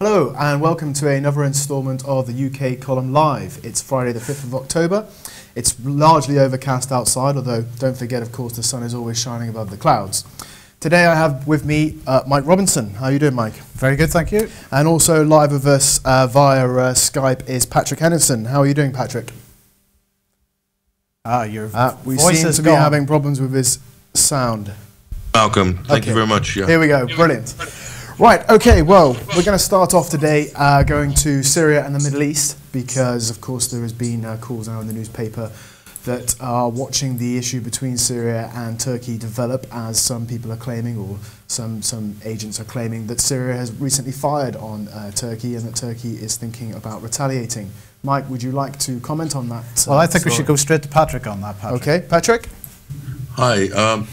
Hello and welcome to another instalment of the UK Column Live. It's Friday the 5th of October. It's largely overcast outside, although don't forget, of course, the sun is always shining above the clouds. Today I have with me Mike Robinson. How are you doing, Mike? Very good, thank you. And also live with us via Skype is Patrick Henningsen. How are you doing, Patrick? We seem to be having problems with his sound. Malcolm, thank you very much. Yeah. Here we go, brilliant. Right, okay, well, we're going to start off today going to Syria and the Middle East because, of course, there has been calls now in the newspaper that are watching the issue between Syria and Turkey develop, as some people are claiming, or some agents are claiming, that Syria has recently fired on Turkey and that Turkey is thinking about retaliating. Mike, would you like to comment on that? Well, I think we should go straight to Patrick on that, Patrick. Okay, Patrick? Hi.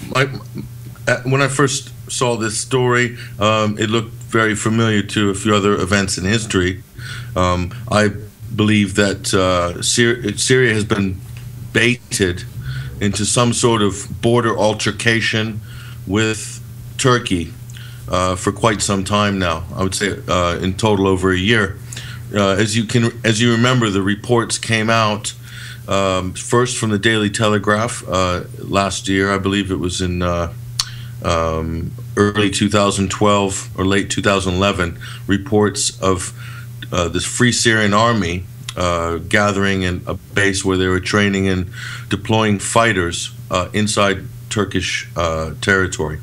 When I first saw this story, it looked very familiar to a few other events in history. I believe that Syria has been baited into some sort of border altercation with Turkey for quite some time now. I would say in total over a year. As you remember, the reports came out first from the Daily Telegraph last year. I believe it was in early 2012 or late 2011, reports of this Free Syrian Army gathering in a base where they were training and deploying fighters inside Turkish territory.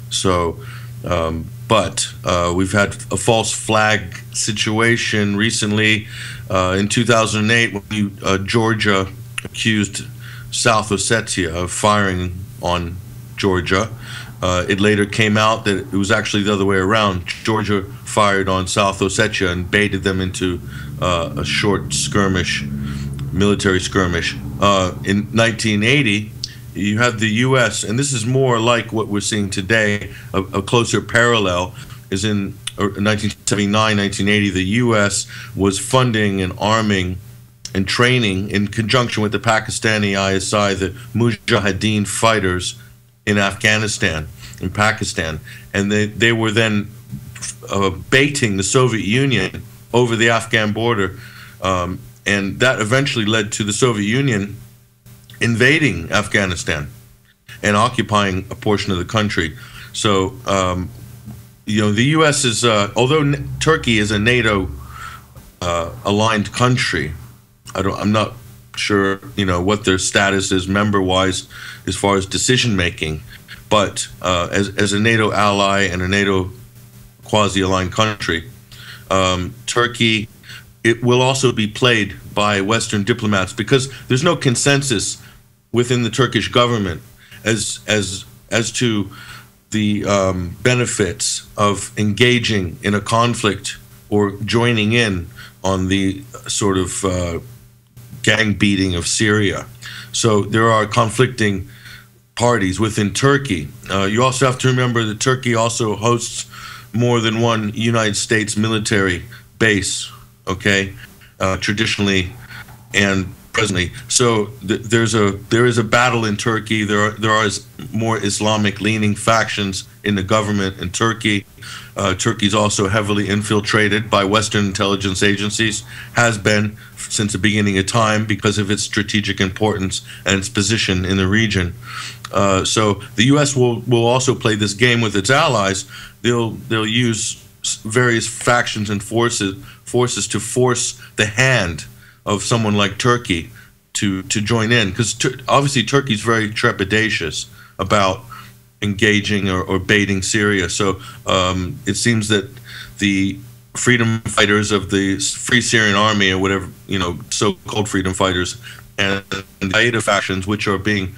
So, but we've had a false flag situation recently in 2008 when Georgia accused South Ossetia of firing on Georgia. It later came out that it was actually the other way around. Georgia fired on South Ossetia and baited them into a short skirmish, military skirmish. In 1980, you had the U.S., and this is more like what we're seeing today. A closer parallel is in 1979, 1980, the U.S. was funding and arming and training in conjunction with the Pakistani ISI, the Mujahideen fighters in Afghanistan, in Pakistan, and they were then baiting the Soviet Union over the Afghan border, and that eventually led to the Soviet Union invading Afghanistan and occupying a portion of the country. So, you know, the U.S. is, although Turkey is a NATO aligned country, I'm not sure, you know, what their status is member-wise as far as decision-making, but as a NATO ally and a NATO quasi-aligned country, Turkey, it will also be played by Western diplomats because there's no consensus within the Turkish government as to the benefits of engaging in a conflict or joining in on the sort of gang beating of Syria. So there are conflicting parties within Turkey. You also have to remember that Turkey also hosts more than one United States military base, okay, traditionally and presently. So there is a battle in Turkey. There are more Islamic-leaning factions in the government in Turkey. Turkey's also heavily infiltrated by Western intelligence agencies, has been since the beginning of time because of its strategic importance and its position in the region. So the U.S. will also play this game with its allies. They'll use various factions and forces to force the hand of someone like Turkey to join in, because obviously Turkey's very trepidatious about engaging or baiting Syria. So it seems that the freedom fighters of the Free Syrian Army, or whatever, you know, so-called freedom fighters, and the Al-Qaeda factions, which are being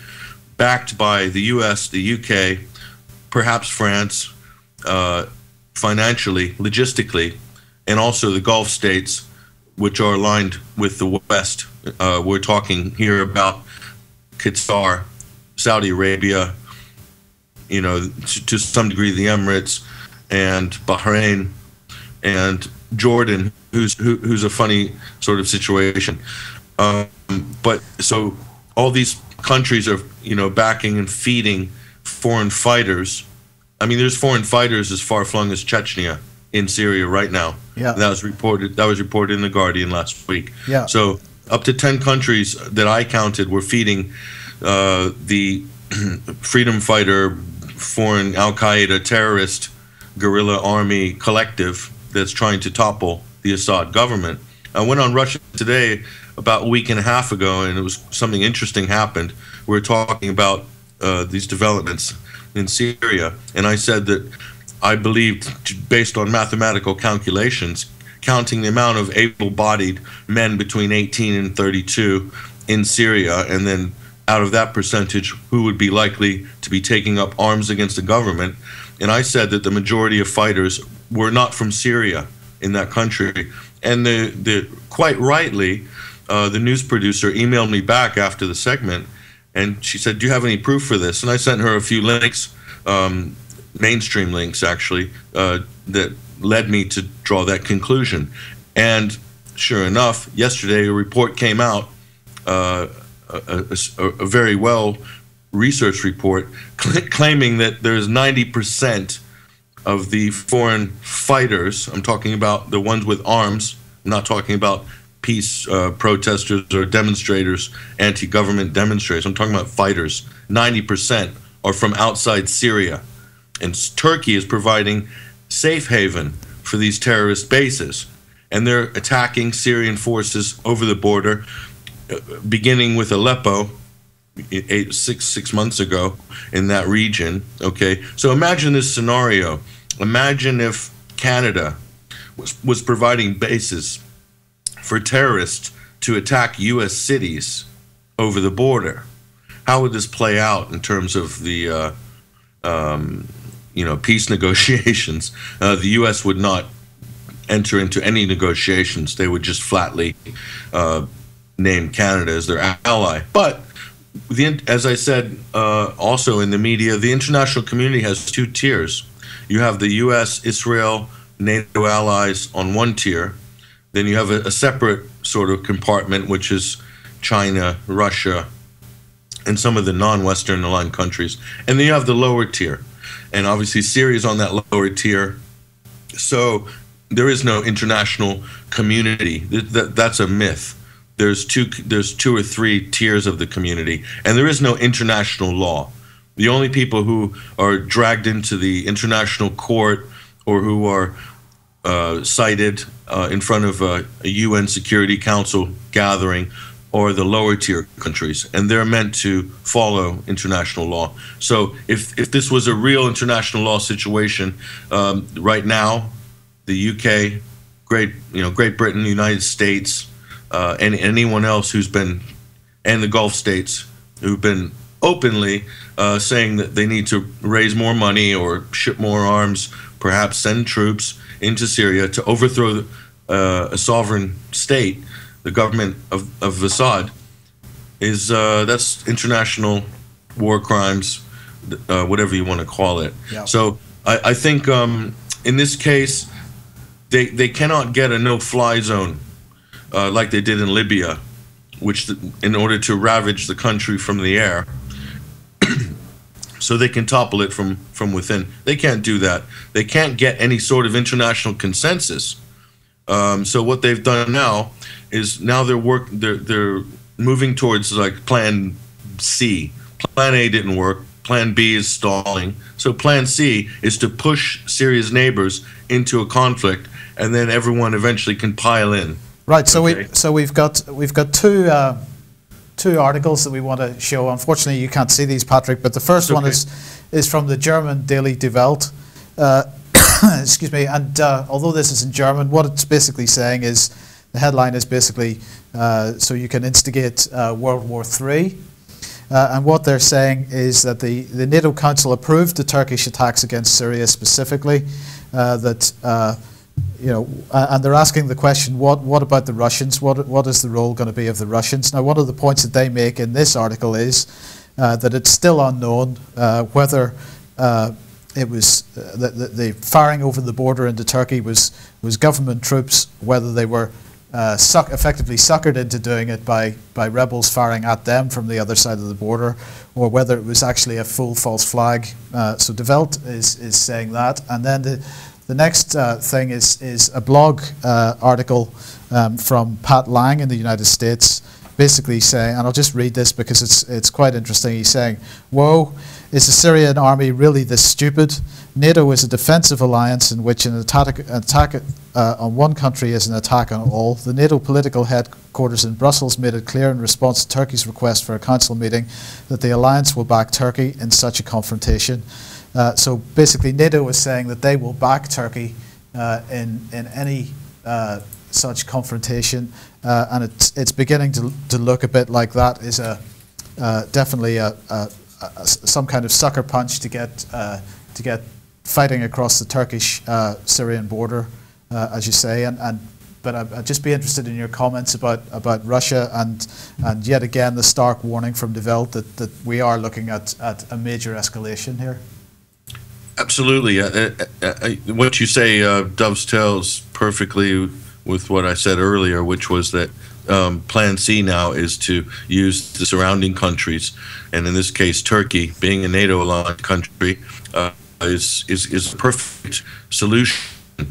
backed by the U.S., the U.K., perhaps France, financially, logistically, and also the Gulf states, which are aligned with the West. We're talking here about Qatar, Saudi Arabia, you know, to some degree the Emirates, and Bahrain, and Jordan, who's a funny sort of situation. But so all these countries are, you know, backing and feeding foreign fighters. I mean, there's foreign fighters as far-flung as Chechnya, in Syria right now. Yeah. That was reported. That was reported in the Guardian last week. Yeah. So up to 10 countries that I counted were feeding the freedom fighter, foreign Al Qaeda terrorist guerrilla army collective that's trying to topple the Assad government. I went on Russia Today about a week and a half ago, and it was something interesting happened. We were talking about these developments in Syria, and I said that I believed, based on mathematical calculations, counting the amount of able-bodied men between 18 and 32 in Syria, and then out of that percentage, who would be likely to be taking up arms against the government. And I said that the majority of fighters were not from Syria in that country. And quite rightly, the news producer emailed me back after the segment, and she said, "Do you have any proof for this?" And I sent her a few links, mainstream links actually, that led me to draw that conclusion. And sure enough, yesterday a report came out, a very well researched report, claiming that there's 90% of the foreign fighters, I'm talking about the ones with arms, I'm not talking about peace protesters or demonstrators, anti-government demonstrators, I'm talking about fighters, 90% are from outside Syria. And Turkey is providing safe haven for these terrorist bases. And they're attacking Syrian forces over the border, beginning with Aleppo, six months ago in that region. Okay, so imagine this scenario. Imagine if Canada was providing bases for terrorists to attack U.S. cities over the border. How would this play out in terms of the peace negotiations? The U.S. would not enter into any negotiations. They would just flatly name Canada as their ally. But as I said, also in the media, the international community has two tiers. You have the U.S., Israel, NATO allies on one tier. Then you have a separate sort of compartment, which is China, Russia, and some of the non-Western aligned countries. And then you have the lower tier. And obviously Syria is on that lower tier. So there is no international community. That's a myth. There's two or three tiers of the community, and there is no international law. The only people who are dragged into the international court or who are cited in front of a UN Security Council gathering are the lower tier countries, and they're meant to follow international law. So if this was a real international law situation, right now, the UK, Great Britain, the United States, and anyone else who's been, and the Gulf states who've been openly saying that they need to raise more money or ship more arms, perhaps send troops into Syria to overthrow a sovereign state, the government of Assad, that's international war crimes, whatever you want to call it. Yeah. So I think in this case, they cannot get a no-fly zone like they did in Libya, which in order to ravage the country from the air, so they can topple it from within. They can't do that. They can't get any sort of international consensus. So what they've done now is they're moving towards like Plan C. Plan A didn't work. Plan B is stalling. So Plan C is to push Syria's neighbors into a conflict, and then everyone eventually can pile in. Right. So we've got two articles that we want to show. Unfortunately, you can't see these, Patrick, but the first one is from the German Daily Die Welt. Excuse me. And although this is in German, what it's basically saying is, the headline is basically, so you can instigate World War III. And what they're saying is that the NATO Council approved the Turkish attacks against Syria specifically, and they're asking the question, what about the Russians? What is the role going to be of the Russians? Now, one of the points that they make in this article is that it's still unknown whether it was the firing over the border into Turkey was government troops, whether they were effectively suckered into doing it by rebels firing at them from the other side of the border, or whether it was actually a full false flag. So Die Welt is saying that, and then The next thing is a blog article from Pat Lang in the United States, basically saying, and I'll just read this because it's quite interesting. He's saying, "Whoa, is the Syrian army really this stupid? NATO is a defensive alliance in which an attack on one country is an attack on all. The NATO political headquarters in Brussels made it clear in response to Turkey's request for a council meeting that the alliance will back Turkey in such a confrontation." So basically NATO is saying that they will back Turkey in any such confrontation, and it's beginning to look a bit like that is definitely some kind of sucker punch to get fighting across the Turkish-Syrian border, as you say. But I'd just be interested in your comments about Russia and yet again the stark warning from De Welt that we are looking at a major escalation here. Absolutely. What you say dovetails perfectly with what I said earlier, which was that Plan C now is to use the surrounding countries, and in this case, Turkey, being a NATO-aligned country, is a perfect solution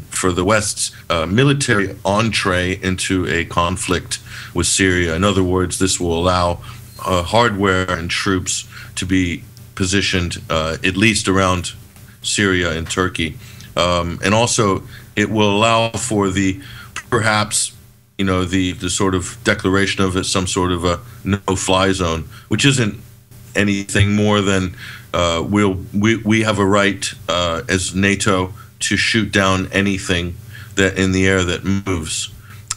for the West's military entree into a conflict with Syria. In other words, this will allow hardware and troops to be positioned at least around Syria and Turkey, and also it will allow for perhaps the sort of declaration of it, some sort of a no-fly zone, which isn't anything more than we have a right as NATO to shoot down anything that in the air that moves,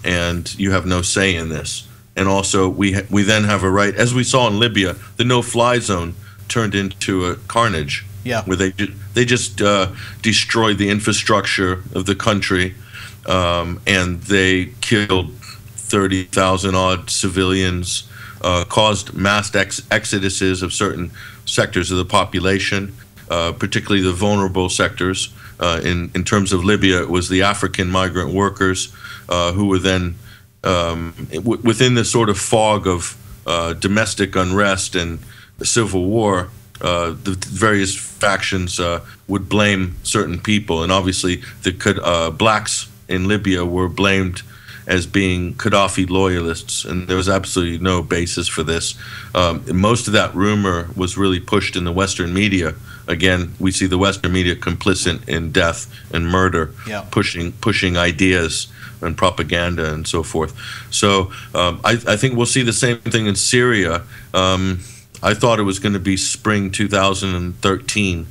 and you have no say in this. And also we then have a right, as we saw in Libya, the no-fly zone turned into a carnage. Yeah. Where they just destroyed the infrastructure of the country, and they killed 30,000 odd civilians, caused mass exoduses of certain sectors of the population, particularly the vulnerable sectors. In terms of Libya, it was the African migrant workers who were then within the sort of fog of domestic unrest and civil war. The various factions would blame certain people, and obviously the blacks in Libya were blamed as being Gaddafi loyalists, and there was absolutely no basis for this. Most of that rumor was really pushed in the Western media. Again, we see the Western media complicit in death and murder, yeah, pushing ideas and propaganda and so forth. So I think we'll see the same thing in Syria. I thought it was going to be spring 2013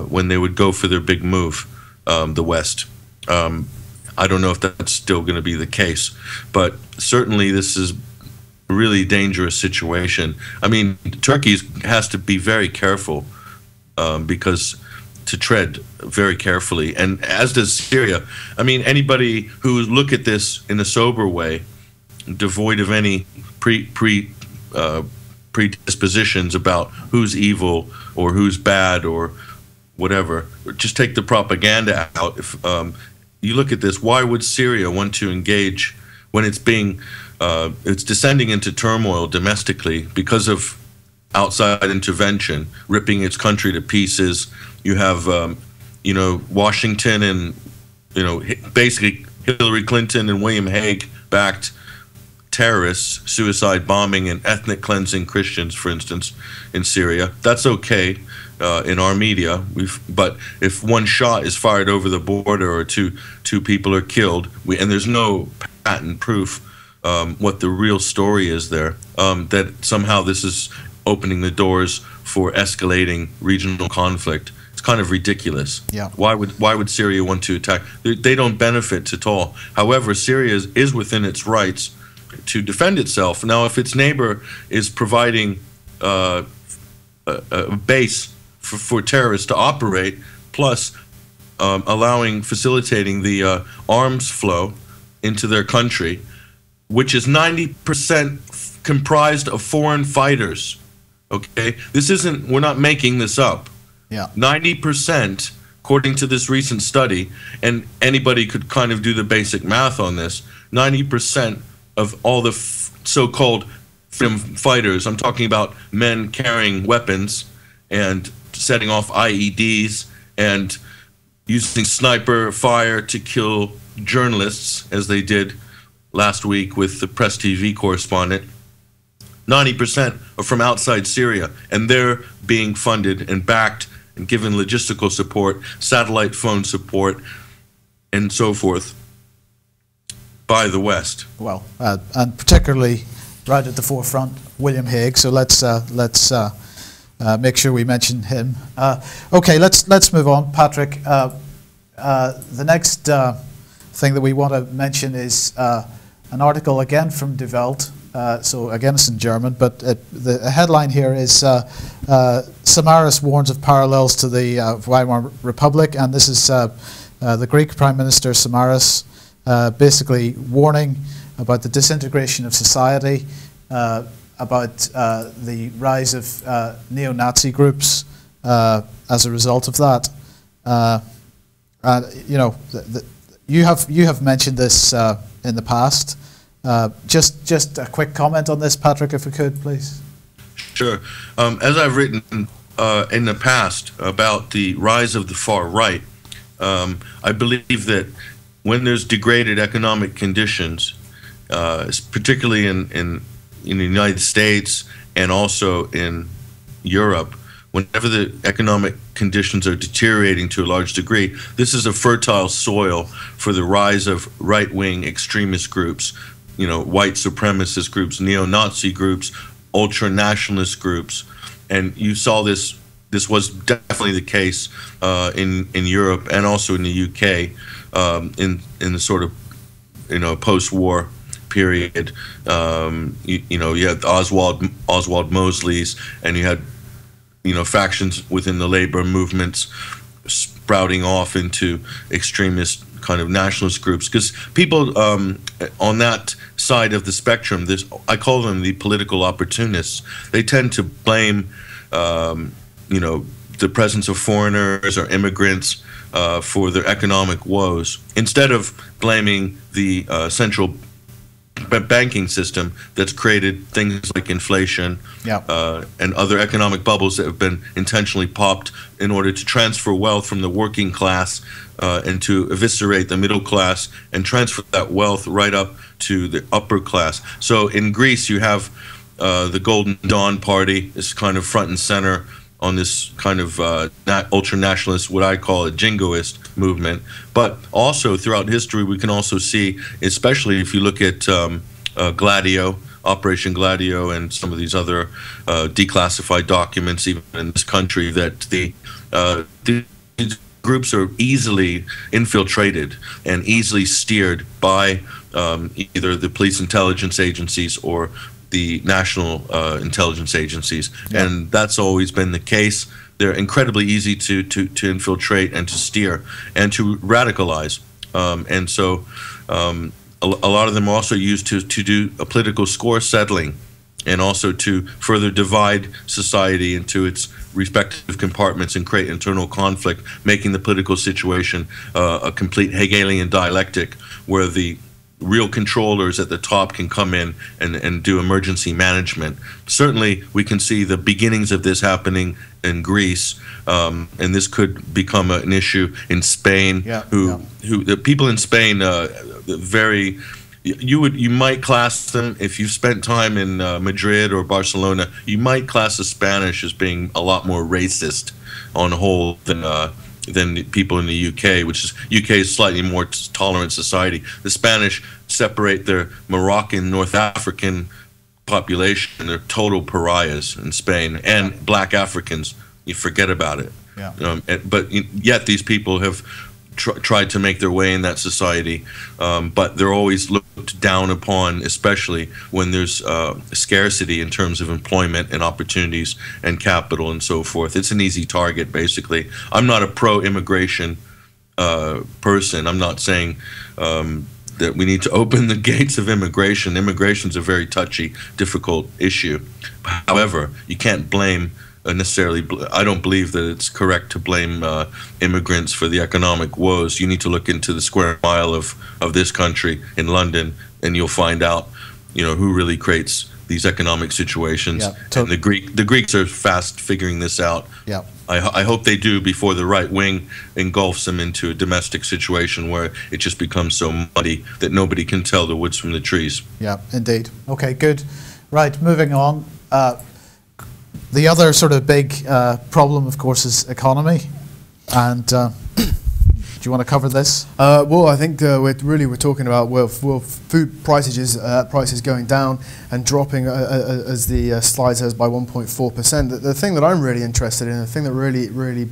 when they would go for their big move, the West. I don't know if that's still going to be the case, but certainly this is a really dangerous situation. I mean, Turkey has to be very careful because to tread very carefully, and as does Syria. I mean, anybody who look at this in a sober way, devoid of any predispositions about who's evil or who's bad or whatever, just take the propaganda out. If you look at this, why would Syria want to engage when it's it's descending into turmoil domestically because of outside intervention, ripping its country to pieces? You have Washington and basically Hillary Clinton and William Hague backed terrorists, suicide bombing and ethnic cleansing Christians, for instance, in Syria. That's okay in our media, but if one shot is fired over the border or two people are killed, and there's no patent proof what the real story is there, that somehow this is opening the doors for escalating regional conflict. It's kind of ridiculous. Yeah. Why would Syria want to attack? They don't benefit at all. However, Syria is within its rights to defend itself. Now, if its neighbor is providing a base for terrorists to operate, plus facilitating the arms flow into their country, which is 90% comprised of foreign fighters. Okay, we're not making this up. Yeah. 90%, according to this recent study, and anybody could kind of do the basic math on this, 90% of all the so-called freedom fighters, I'm talking about men carrying weapons and setting off IEDs and using sniper fire to kill journalists, as they did last week with the Press TV correspondent. 90% are from outside Syria, and they're being funded and backed and given logistical support, satellite phone support, and so forth by the West. Well, and particularly right at the forefront, William Hague. So let's make sure we mention him. Okay, let's move on, Patrick. The next thing that we want to mention is an article again from Die Welt. So again, it's in German, but the headline here is Samaras warns of parallels to the Weimar Republic, and this is the Greek Prime Minister Samaras basically warning about the disintegration of society, about the rise of neo-Nazi groups as a result of that. You know, you have mentioned this in the past. Just a quick comment on this, Patrick, if we could, please. Sure. As I've written in the past about the rise of the far right, I believe that when there's degraded economic conditions, particularly in the United States and also in Europe, whenever the economic conditions are deteriorating to a large degree, this is a fertile soil for the rise of right-wing extremist groups, you know, white supremacist groups, neo-Nazi groups, ultra-nationalist groups. And you saw this was definitely the case in Europe and also in the UK in the sort of, you know, post-war period. You know, you had Oswald Mosley's, and you had, you know, factions within the labor movements sprouting off into extremist kind of nationalist groups, because people on that side of the spectrum, I call them the political opportunists. They tend to blame, you know, the presence of foreigners or immigrants for their economic woes, instead of blaming the central banking system that's created things like inflation, and other economic bubbles that have been intentionally popped in order to transfer wealth from the working class and to eviscerate the middle class and transfer that wealth right up to the upper class. So in Greece, you have the Golden Dawn Party is kind of front and center on this kind of ultra-nationalist, what I call a jingoist movement. But also throughout history, we can also see, especially if you look at Gladio, Operation Gladio, and some of these other declassified documents, even in this country, that these groups are easily infiltrated and easily steered by either the police intelligence agencies or the national intelligence agencies, and that's always been the case. They're incredibly easy to infiltrate and to steer and to radicalize, and so a lot of them are also used to do a political score settling, and also to further divide society into its respective compartments and create internal conflict, making the political situation a complete Hegelian dialectic, where the real controllers at the top can come in and do emergency management. Certainly, we can see the beginnings of this happening in Greece, and this could become an issue in Spain. Who the people in Spain, you might class them, if you've spent time in Madrid or Barcelona, you might class the Spanish as being a lot more racist on the whole than people in the UK, which is is slightly more tolerant society. The Spanish separate their Moroccan, North African population. They're total pariahs in Spain, and black Africans, you forget about it. But yet these people have tried to make their way in that society, but they're always looked down upon, especially when there's scarcity in terms of employment and opportunities and capital and so forth. It's an easy target, basically. I'm not a pro-immigration person. I'm not saying that we need to open the gates of immigration. Immigration is a very touchy, difficult issue. However, you can't blame necessarily, I don't believe that it's correct to blame immigrants for the economic woes. You need to look into the square mile of this country in London, and you'll find out, you know, who really creates these economic situations. Yeah, and the Greeks are fast figuring this out. Yeah. I hope they do before the right wing engulfs them into a domestic situation where it just becomes so muddy that nobody can tell the woods from the trees. Yeah, indeed. Okay, good. Right, moving on. The other sort of big problem, of course, is economy. And do you want to cover this? Well, I think we're talking about food prices going down and dropping as the slide says by 1.4%. The thing that I'm really interested in, the thing that really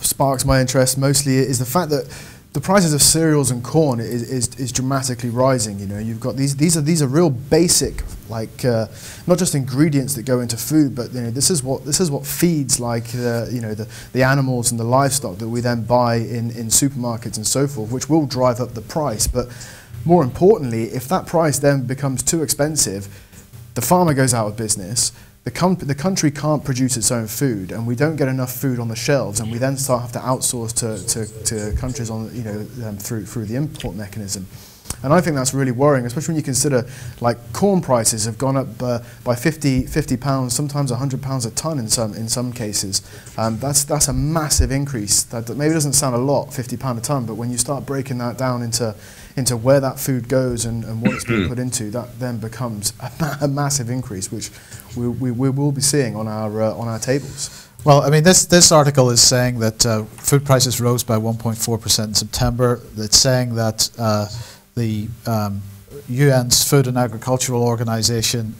sparks my interest mostly is the fact that the prices of cereals and corn is dramatically rising. You know, you've got these are real basic, like not just ingredients that go into food, but you know, this is what feeds like the animals and the livestock that we then buy in supermarkets and so forth, which will drive up the price. But more importantly, if that price then becomes too expensive, the farmer goes out of business. The country can't produce its own food, and we don't get enough food on the shelves, and we then have to outsource to countries on through the import mechanism. And I think that's really worrying, especially when you consider like corn prices have gone up by 50 pounds, sometimes £100 a ton in some cases. That's a massive increase. That maybe doesn't sound a lot, £50 a ton, but when you start breaking that down into where that food goes and what it's being put into, that then becomes a massive increase, which we will be seeing on our tables. Well, I mean, this article is saying that food prices rose by 1.4% in September. It's saying that the UN's Food and Agricultural Organization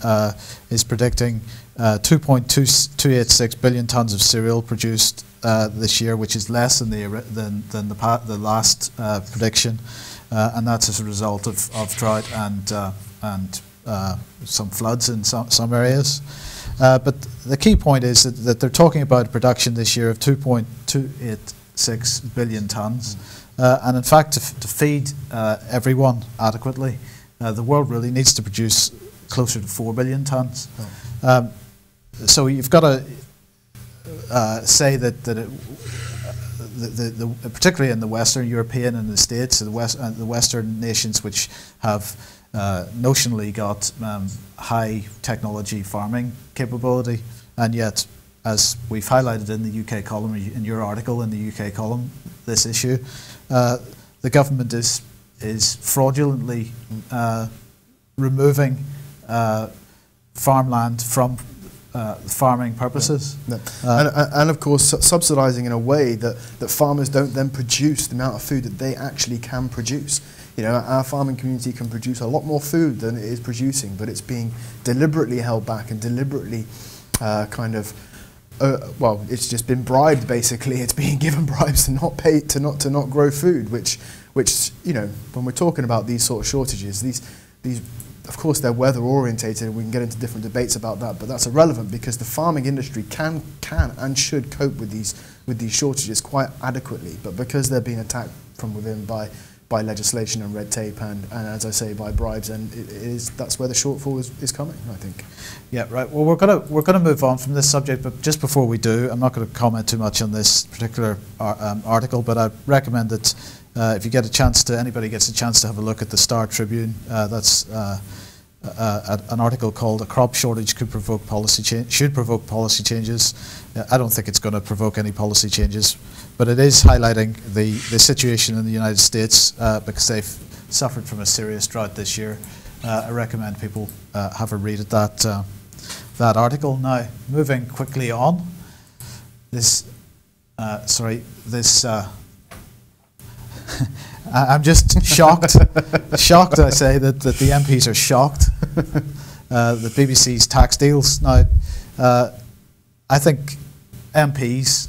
is predicting 2.286 billion tons of cereal produced this year, which is less than the last prediction, and that's as a result of drought and some floods in some areas. But the key point is that they're talking about production this year of 2.286 billion tons. And in fact, to feed everyone adequately, the world really needs to produce closer to 4 billion tons. Oh. So you've got to say that particularly in the Western European and the States, the Western nations which have notionally got high technology farming capability, and yet, as we've highlighted in the UK column, in your article in the UK column, this issue, the government is fraudulently removing farmland from farming purposes. Yeah. And of course subsidising in a way that farmers don't then produce the amount of food that they actually can produce. You know, our farming community can produce a lot more food than it is producing, but it's being deliberately held back and deliberately well, it's just been bribed basically. It's being given bribes to not pay, to not grow food, which you know, when we're talking about these sort of shortages, these of course they're weather orientated, and we can get into different debates about that, but that's irrelevant because the farming industry can and should cope with these shortages quite adequately, but because they're being attacked from within by legislation and red tape and as I say, by bribes, and that's where the shortfall is coming, I think. Yeah, right. Well, we're gonna move on from this subject, but just before we do, I'm not going to comment too much on this particular article, but I recommend that if you get a chance to, anybody gets a chance to have a look at the Star Tribune. That's an article called "A Crop Shortage Should Provoke Policy Changes." I don't think it's going to provoke any policy changes, but it is highlighting the situation in the United States because they've suffered from a serious drought this year. I recommend people have a read at that article. Now, moving quickly on, I'm just shocked. Shocked, I say, that the MPs are shocked. The BBC's tax deals. Now, I think MPs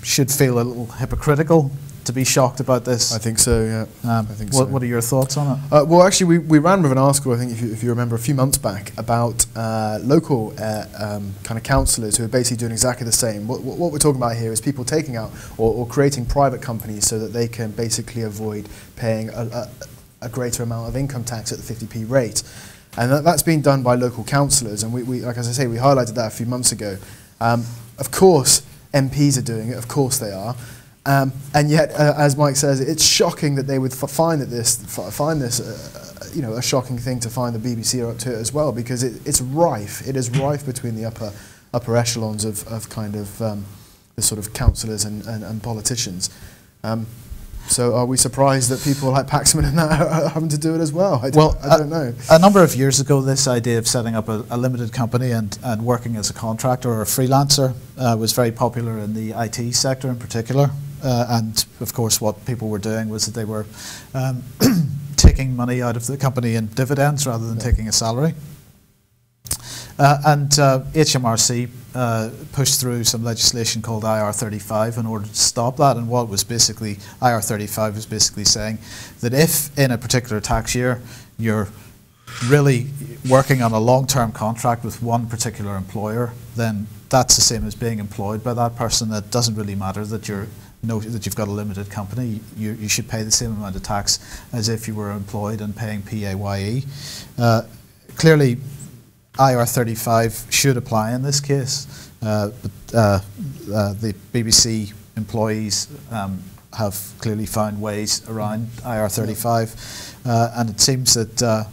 should feel a little hypocritical to be shocked about this. I think so, yeah. I think so. What are your thoughts on it? Well, actually, we ran with an article, I think, if you remember, a few months back about local kind of councillors who are basically doing exactly the same. What we're talking about here is people taking out or creating private companies so that they can basically avoid paying a greater amount of income tax at the 50p rate. And that's being done by local councillors. And we, like as I say, we highlighted that a few months ago. Of course, MPs are doing it. Of course they are. And yet, as Mike says, it's shocking that they would find this, a shocking thing to find the BBC are up to it as well, because it's rife. It is rife between the upper echelons of kind of the sort of councillors and politicians. So are we surprised that people like Paxman and that are having to do it as well? I don't know. A number of years ago, this idea of setting up a limited company and working as a contractor or a freelancer was very popular in the IT sector in particular. And of course, what people were doing was that they were taking money out of the company in dividends rather than taking a salary. And HMRC pushed through some legislation called IR35 in order to stop that. And what was basically, IR35 was basically saying that if in a particular tax year you're really working on a long-term contract with one particular employer, then that's the same as being employed by that person. It doesn't really matter that you've got a limited company. You should pay the same amount of tax as if you were employed and paying PAYE. Clearly, IR35 should apply in this case, but the BBC employees have clearly found ways around IR35, and it seems that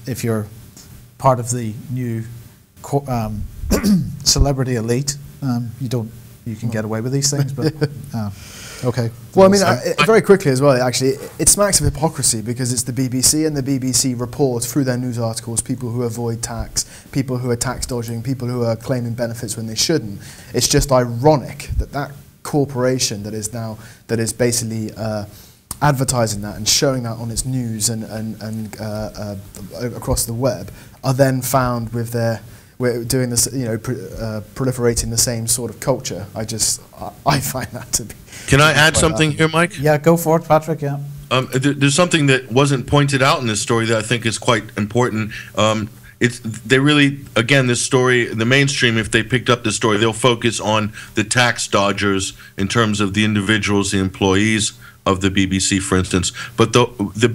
if you're part of the new celebrity elite, you can get away with these things. But okay. Well, I mean, very quickly as well, actually, it smacks of hypocrisy, because it's the BBC, and the BBC reports through their news articles people who avoid tax, people who are tax dodging, people who are claiming benefits when they shouldn't. It's just ironic that corporation that is basically advertising that and showing that on its news and across the web are then found with their doing this, proliferating the same sort of culture. I find that to be. Can I add something here, Mike? Yeah, go for it, Patrick. Yeah. There's something that wasn't pointed out in this story that I think is quite important. They really, again, this story, the mainstream, if they picked up this story, they'll focus on the tax dodgers in terms of the individuals, the employees of the BBC, for instance. But the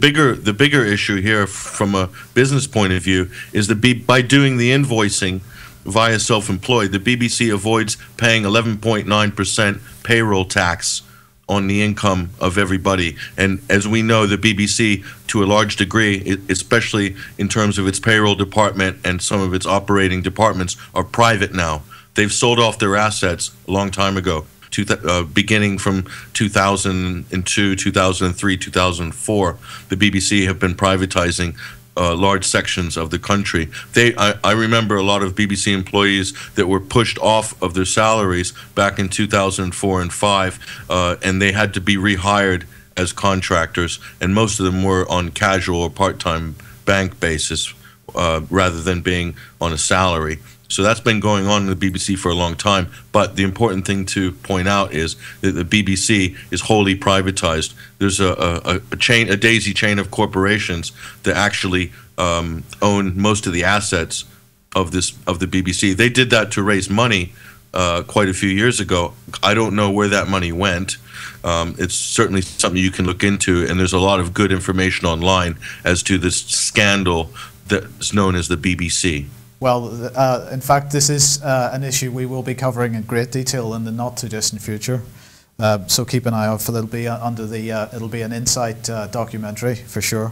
bigger issue here, from a business point of view, is by doing the invoicing via self-employed, the BBC avoids paying 11.9% payroll tax on the income of everybody. And as we know, the BBC, to a large degree, especially in terms of its payroll department and some of its operating departments, are private now. They've sold off their assets a long time ago. Beginning from 2002, 2003, 2004, the BBC have been privatizing large sections of the country. I remember a lot of BBC employees that were pushed off of their salaries back in 2004 and 5, and they had to be rehired as contractors, and most of them were on casual or part-time bank basis rather than being on a salary. So that's been going on in the BBC for a long time. But the important thing to point out is that the BBC is wholly privatized. There's a daisy chain of corporations that actually own most of the assets of the BBC. They did that to raise money quite a few years ago. I don't know where that money went. It's certainly something you can look into, and there's a lot of good information online as to this scandal that's known as the BBC. Well, in fact, this is an issue we will be covering in great detail in the not-too-distant future. So keep an eye out for that. It'll be an Insight documentary for sure.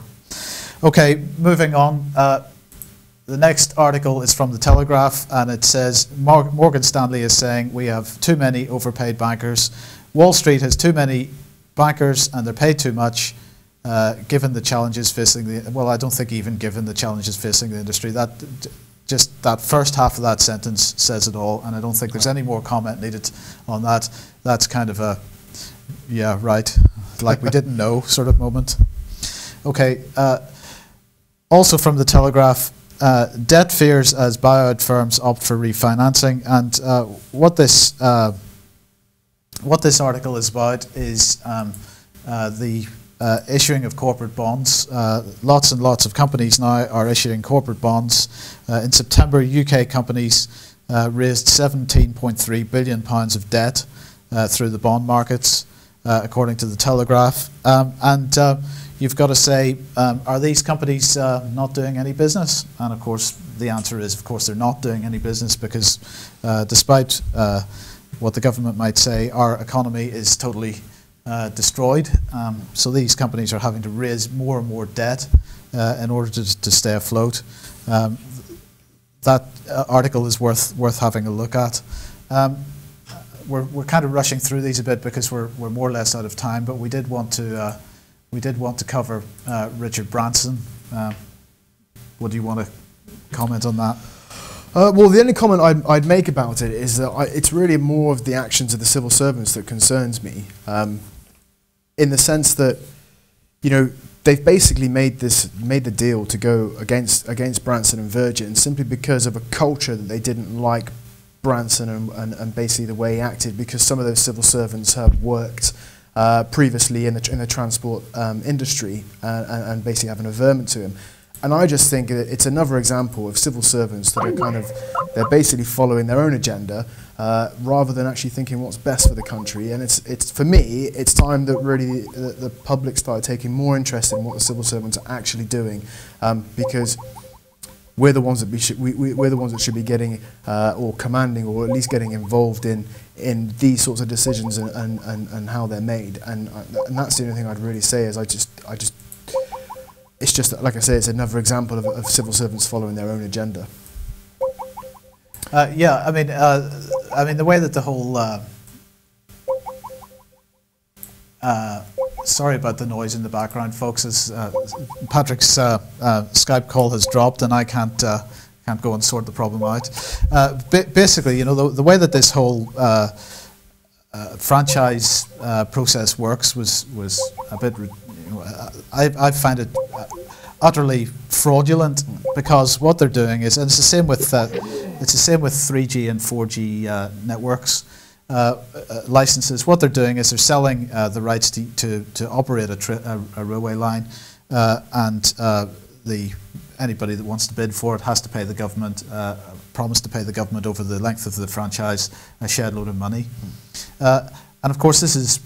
Okay, moving on. The next article is from the Telegraph, and it says Morgan Stanley is saying we have too many overpaid bankers. Wall Street has too many bankers, and they're paid too much. Given the challenges facing I don't think even given the challenges facing the industry, just that first half of that sentence says it all, and I don't think there's any more comment needed on that. That's kind of a, yeah, right, like we didn't know sort of moment. Okay, also from the Telegraph, debt fears as buyout firms opt for refinancing, and what this article is about is the issuing of corporate bonds. Lots and lots of companies now are issuing corporate bonds. In September, UK companies raised £17.3 billion of debt through the bond markets, according to the Telegraph. And you've got to say, are these companies not doing any business? And of course, the answer is, of course, they're not doing any business, because despite what the government might say, our economy is totally destroyed. So these companies are having to raise more and more debt in order to stay afloat. That article is worth having a look at. We're kind of rushing through these a bit because we're more or less out of time, but we did want to cover Richard Branson. What do you want to comment on that? Well, the only comment I'd make about it is that it's really more of the actions of the civil servants that concerns me, in the sense that, you know, they've basically made the deal to go against Branson and Virgin simply because of a culture that they didn't like Branson and basically the way he acted, because some of those civil servants have worked previously in the transport industry and basically have an averment to him. And I just think that it's another example of civil servants that are they're basically following their own agenda rather than actually thinking what's best for the country. And it's for me, it's time that really the public started taking more interest in what the civil servants are actually doing, because we're the ones that we're the ones that should be getting or commanding or at least getting involved in these sorts of decisions and how they're made. And that's the only thing I'd really say is I just. It's just, like I say, it's another example of civil servants following their own agenda. Yeah, I mean, the way that the whole sorry about the noise in the background, folks. As Patrick's Skype call has dropped, and I can't go and sort the problem out. Basically, you know, the way that this whole franchise process works was a bit. I find it utterly fraudulent, because what they're doing is, and it's the same with 3G and 4G networks licenses. What they're doing is they're selling the rights to operate a railway line, and anybody that wants to bid for it has to pay the government, promise to pay the government over the length of the franchise a shed load of money, and of course this is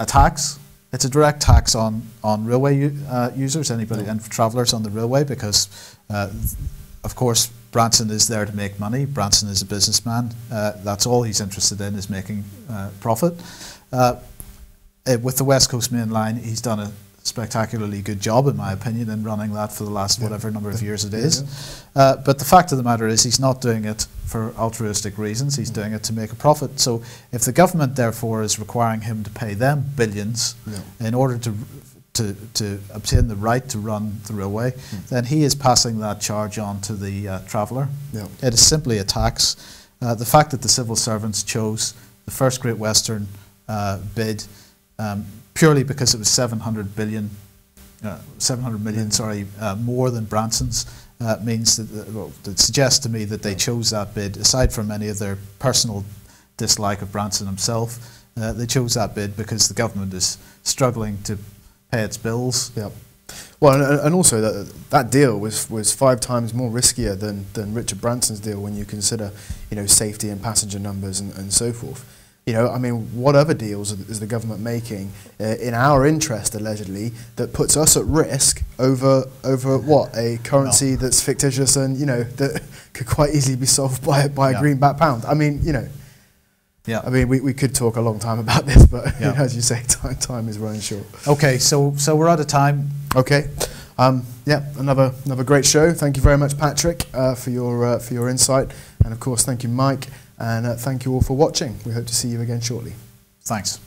a tax. It's a direct tax on railway users, anybody and travellers on the railway, because, of course, Branson is there to make money. Branson is a businessman. That's all he's interested in, is making profit. With the West Coast Main Line, he's done a spectacularly good job, in my opinion, in running that for the last whatever number of years it is. But the fact of the matter is he's not doing it for altruistic reasons. He's doing it to make a profit. So if the government, therefore, is requiring him to pay them billions in order to obtain the right to run the railway, then he is passing that charge on to the traveller. It is simply a tax. The fact that the civil servants chose the first Great Western bid purely because it was 700 million, more than Branson's, means that, well, it suggests to me that they chose that bid, aside from any of their personal dislike of Branson himself, they chose that bid because the government is struggling to pay its bills. Well, and also that deal was 5 times more riskier than Richard Branson's deal when you consider, you know, safety and passenger numbers and so forth. You know, I mean, what other deals is the government making in our interest, allegedly, that puts us at risk over what, a currency that's fictitious and, you know, that could quite easily be solved by a greenback pound? I mean, you know. I mean, we could talk a long time about this, but you know, as you say, time is running short. Okay, so we're out of time. Okay, another great show. Thank you very much, Patrick, for your insight, and of course, thank you, Mike. And thank you all for watching. We hope to see you again shortly. Thanks.